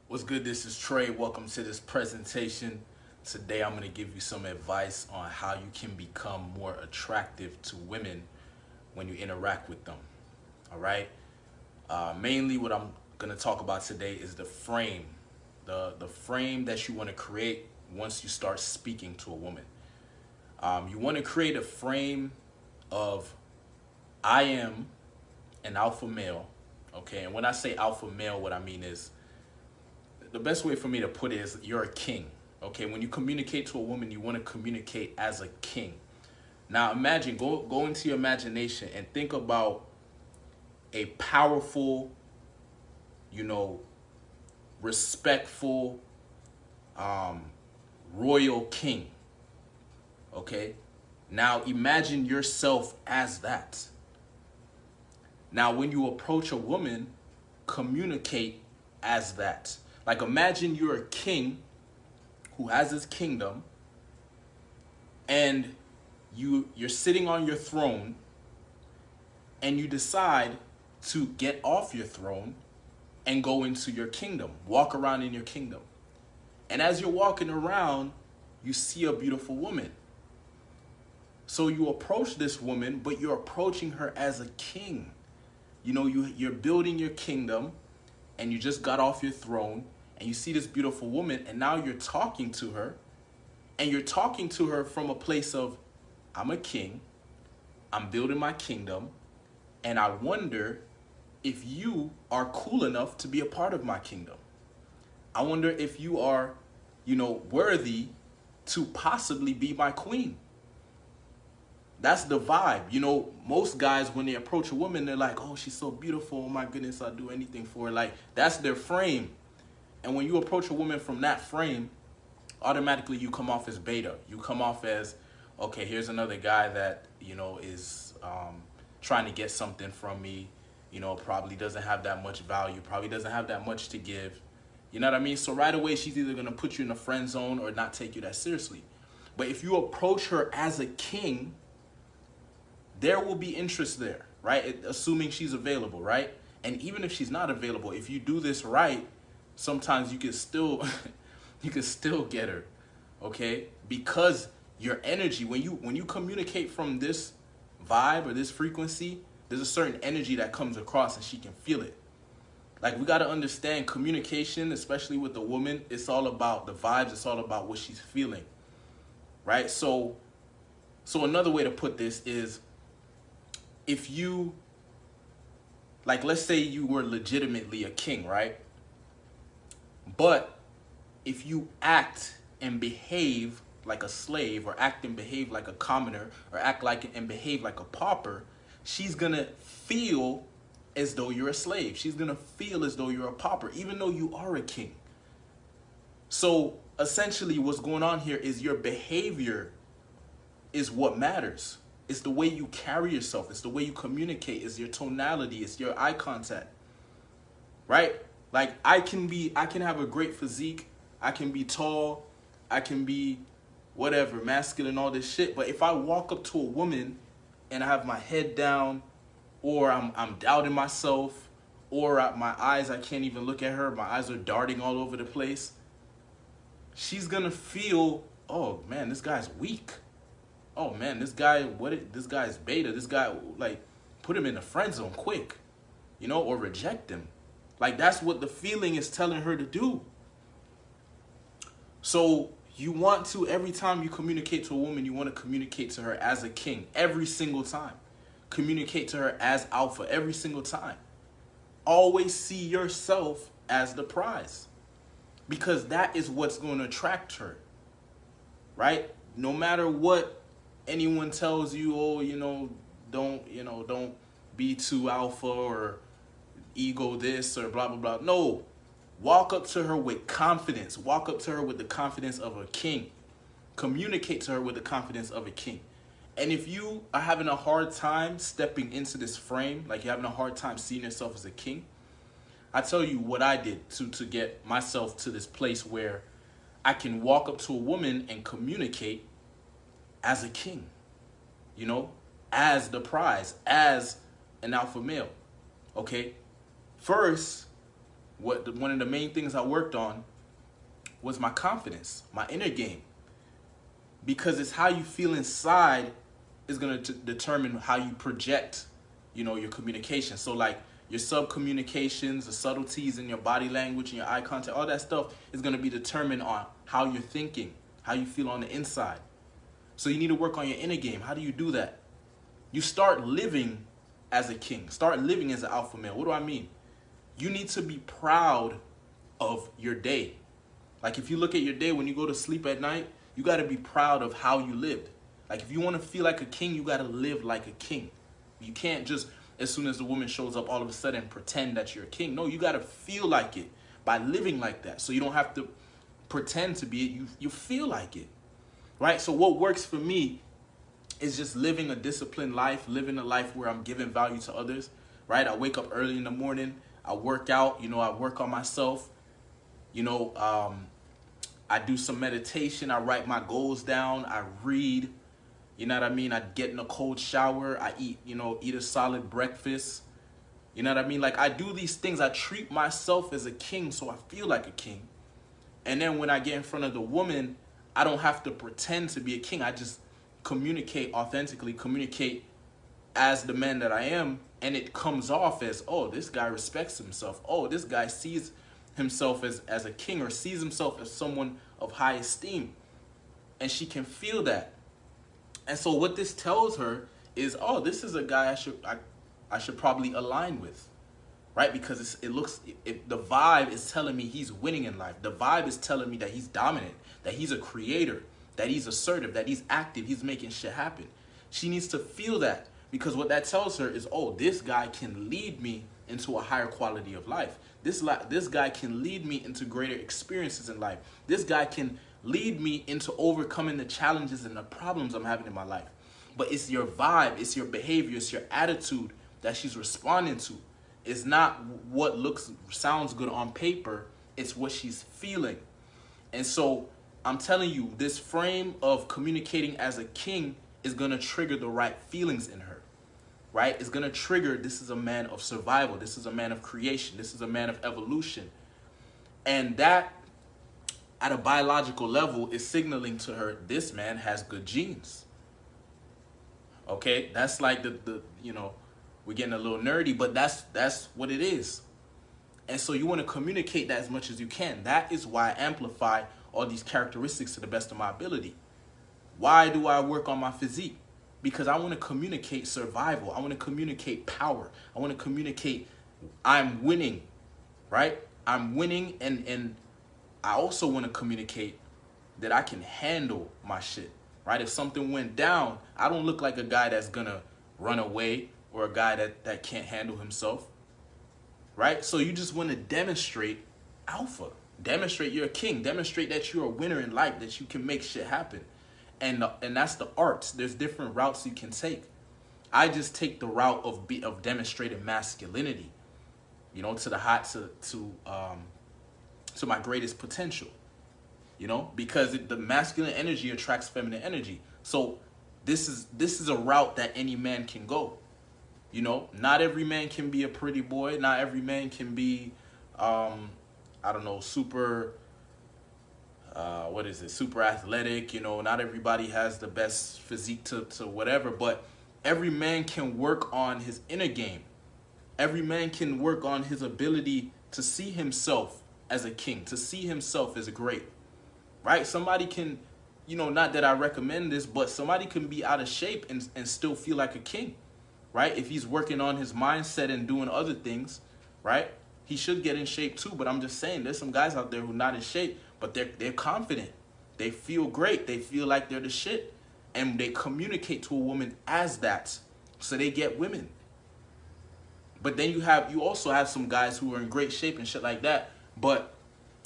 What's good? This is Trey. Welcome to this presentation. Today I'm going to give you some advice on how you can become more attractive to women when you interact with them. All right. Mainly what I'm going to talk about today is the frame, the frame that you want to create once you start speaking to a woman. You want to create a frame of I am an alpha male. Okay. And when I say alpha male, what I mean is the best way for me to put it is you're a king. Okay, when you communicate to a woman, you want to communicate as a king. Now imagine, go into your imagination and think about a powerful, you know, respectful, um, royal king. Okay, now imagine yourself as that. Now when you approach a woman, communicate as that. Like imagine you're a king who has his kingdom, and you're sitting on your throne, and you decide to get off your throne and go into your kingdom, walk around in your kingdom. And as you're walking around, you see a beautiful woman. So you approach this woman, but you're approaching her as a king. You know, you're building your kingdom, and you just got off your throne, and you see this beautiful woman, and now you're talking to her, and you're talking to her from a place of, I'm a king, I'm building my kingdom, and I wonder if you are cool enough to be a part of my kingdom. I wonder if you are, worthy to possibly be my queen. That's the vibe. You know, most guys, when they approach a woman, they're like, oh, she's so beautiful. Oh my goodness, I'll do anything for her. Like, that's their frame. And when you approach a woman from that frame, automatically you come off as beta. You come off as, okay, here's another guy that, is trying to get something from me, probably doesn't have that much value, probably doesn't have that much to give. You know what I mean? So right away, she's either going to put you in the friend zone or not take you that seriously. But if you approach her as a king, there will be interest there, right? Assuming she's available, right? And even if she's not available, if you do this right, sometimes you can still you can still get her, okay? Because your energy, when you communicate from this vibe or this frequency, there's a certain energy that comes across and she can feel it. Like, we got to understand communication, especially with the woman, it's all about the vibes, it's all about what she's feeling, right? So another way to put this is, if you, like, let's say you were legitimately a king, right? But if you act and behave like a slave, or act and behave like a commoner, or act like and behave like a pauper, she's gonna feel as though you're a slave. She's gonna feel as though you're a pauper, even though you are a king. So essentially what's going on here is your behavior is what matters. It's the way you carry yourself. It's the way you communicate. It's your tonality. It's your eye contact, right? Like, I can have a great physique. I can be tall. I can be whatever, masculine, all this shit. But if I walk up to a woman and I have my head down, or I'm doubting myself, or my eyes, I can't even look at her, my eyes are darting all over the place, she's gonna feel, oh man, this guy's weak. Oh man, this guy's beta. This guy, like, put him in the friend zone quick, or reject him. Like, that's what the feeling is telling her to do. So you want to, every time you communicate to a woman, you want to communicate to her as a king every single time. Communicate to her as alpha every single time. Always see yourself as the prize, because that is what's going to attract her, right? No matter what anyone tells you, oh, don't be too alpha, or ego this, or blah, blah, blah. No, walk up to her with confidence. Walk up to her with the confidence of a king. Communicate to her with the confidence of a king. And if you are having a hard time stepping into this frame, like you're having a hard time seeing yourself as a king, I tell you what I did to get myself to this place where I can walk up to a woman and communicate as a king, as the prize, as an alpha male. Okay? First, one of the main things I worked on was my confidence, my inner game, because it's how you feel inside is going to determine how you project, your communication. So like your sub communications, the subtleties in your body language and your eye contact, all that stuff is going to be determined on how you're thinking, how you feel on the inside. So you need to work on your inner game. How do you do that? You start living as a king. Start living as an alpha male. What do I mean? You need to be proud of your day. Like if you look at your day when you go to sleep at night, you got to be proud of how you lived. Like if you want to feel like a king, you got to live like a king. You can't just, as soon as the woman shows up, all of a sudden pretend that you're a king. No, you got to feel like it by living like that. So you don't have to pretend to be it. You feel like it, right? So what works for me is just living a disciplined life, living a life where I'm giving value to others, right? I wake up early in the morning. I work out, I work on myself. I do some meditation. I write my goals down. I read. You know what I mean? I get in a cold shower. I eat a solid breakfast. You know what I mean? Like I do these things. I treat myself as a king so I feel like a king. And then when I get in front of the woman, I don't have to pretend to be a king. I just communicate authentically, communicate as the man that I am. And it comes off as, oh, this guy respects himself. Oh, this guy sees himself as a king or sees himself as someone of high esteem. And she can feel that. And so what this tells her is, oh, this is a guy I should probably align with, right? Because the vibe is telling me he's winning in life. The vibe is telling me that he's dominant, that he's a creator, that he's assertive, that he's active, he's making shit happen. She needs to feel that, because what that tells her is, oh, this guy can lead me into a higher quality of life. This guy can lead me into greater experiences in life. This guy can lead me into overcoming the challenges and the problems I'm having in my life. But it's your vibe, it's your behavior, it's your attitude that she's responding to. It's not what sounds good on paper, it's what she's feeling. And so I'm telling you, this frame of communicating as a king is gonna trigger the right feelings in her, right? It's gonna trigger, this is a man of survival, this is a man of creation, this is a man of evolution. And that, at a biological level, is signaling to her, this man has good genes. Okay, that's like we're getting a little nerdy, but that's what it is. And so you want to communicate that as much as you can. That is why I amplify all these characteristics to the best of my ability. Why do I work on my physique? Because I want to communicate survival. I want to communicate power. I want to communicate I'm winning, right? I'm winning, and I also want to communicate that I can handle my shit, right? If something went down, I don't look like a guy that's gonna run away or a guy that can't handle himself, right? So you just want to demonstrate alpha, demonstrate you're a king, demonstrate that you're a winner in life, that you can make shit happen. And that's the arts. There's different routes you can take. I just take the route of demonstrating masculinity, to my greatest potential, because the masculine energy attracts feminine energy. So this is a route that any man can go. Not every man can be a pretty boy. Not every man can be, super, super athletic. Not everybody has the best physique to whatever, but every man can work on his inner game. Every man can work on his ability to see himself as a king, to see himself as a great, right? Somebody can, not that I recommend this, but somebody can be out of shape and still feel like a king, right? If he's working on his mindset and doing other things, right? He should get in shape too, but I'm just saying there's some guys out there who are not in shape, but they're confident. They feel great. They feel like they're the shit. And they communicate to a woman as that, so they get women. But then you also have some guys who are in great shape and shit like that, but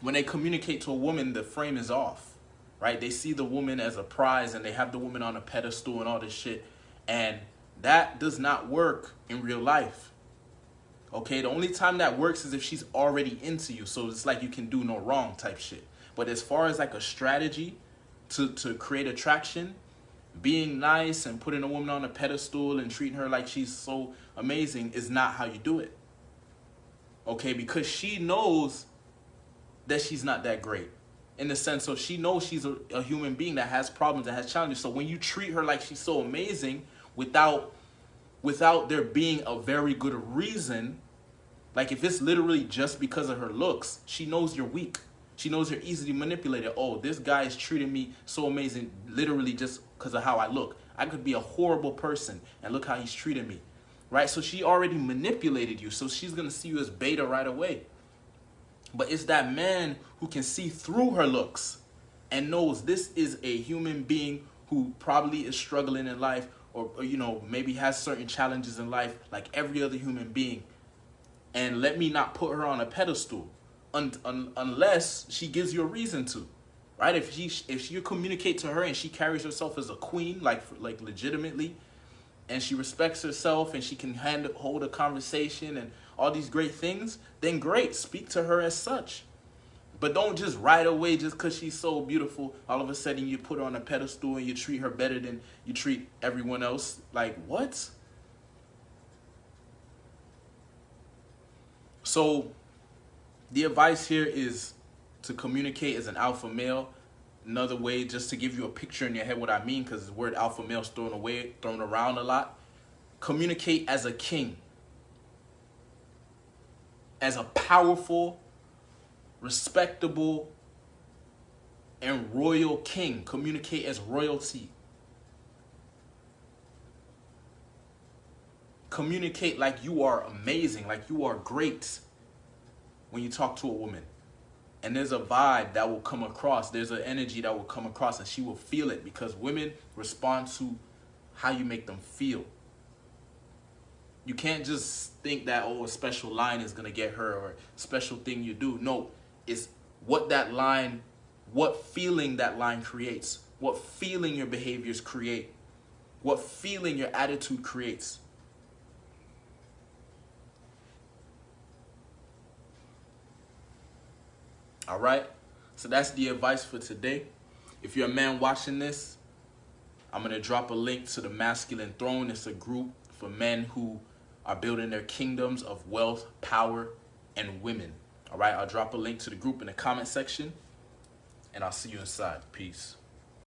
when they communicate to a woman, the frame is off, right? They see the woman as a prize and they have the woman on a pedestal and all this shit. And that does not work in real life. Okay, the only time that works is if she's already into you. So it's like you can do no wrong type shit. But as far as like a strategy to create attraction, being nice and putting a woman on a pedestal and treating her like she's so amazing is not how you do it. Okay, because she knows that she's not that great. In the sense of she knows she's a human being that has problems, that has challenges. So when you treat her like she's so amazing without there being a very good reason, like if it's literally just because of her looks, she knows you're weak. She knows you're easily manipulated. Oh, this guy is treating me so amazing literally just because of how I look. I could be a horrible person and look how he's treating me. Right? So she already manipulated you. So she's going to see you as beta right away. But it's that man who can see through her looks and knows this is a human being who probably is struggling in life, or you know, maybe has certain challenges in life like every other human being. And let me not put her on a pedestal unless she gives you a reason to, right? If you communicate to her and she carries herself as a queen, like legitimately, and she respects herself and she can hold a conversation and all these great things, then great, speak to her as such. But don't just right away, just because she's so beautiful, all of a sudden you put her on a pedestal and you treat her better than you treat everyone else. Like, what? So the advice here is to communicate as an alpha male. Another way, just to give you a picture in your head what I mean, because the word alpha male is thrown around a lot. Communicate as a king, as a powerful, respectable, and royal king. Communicate as royalty. Communicate like you are amazing, like you are great when you talk to a woman. And there's a vibe that will come across. There's an energy that will come across, and she will feel it, because women respond to how you make them feel. You can't just think that, oh, a special line is going to get her, or a special thing you do. No, it's what feeling that line creates, what feeling your behaviors create, what feeling your attitude creates. All right? So that's the advice for today. If you're a man watching this, I'm going to drop a link to the Masculine Throne. It's a group for men who are building their kingdoms of wealth, power, and women. All right? I'll drop a link to the group in the comment section, and I'll see you inside. Peace.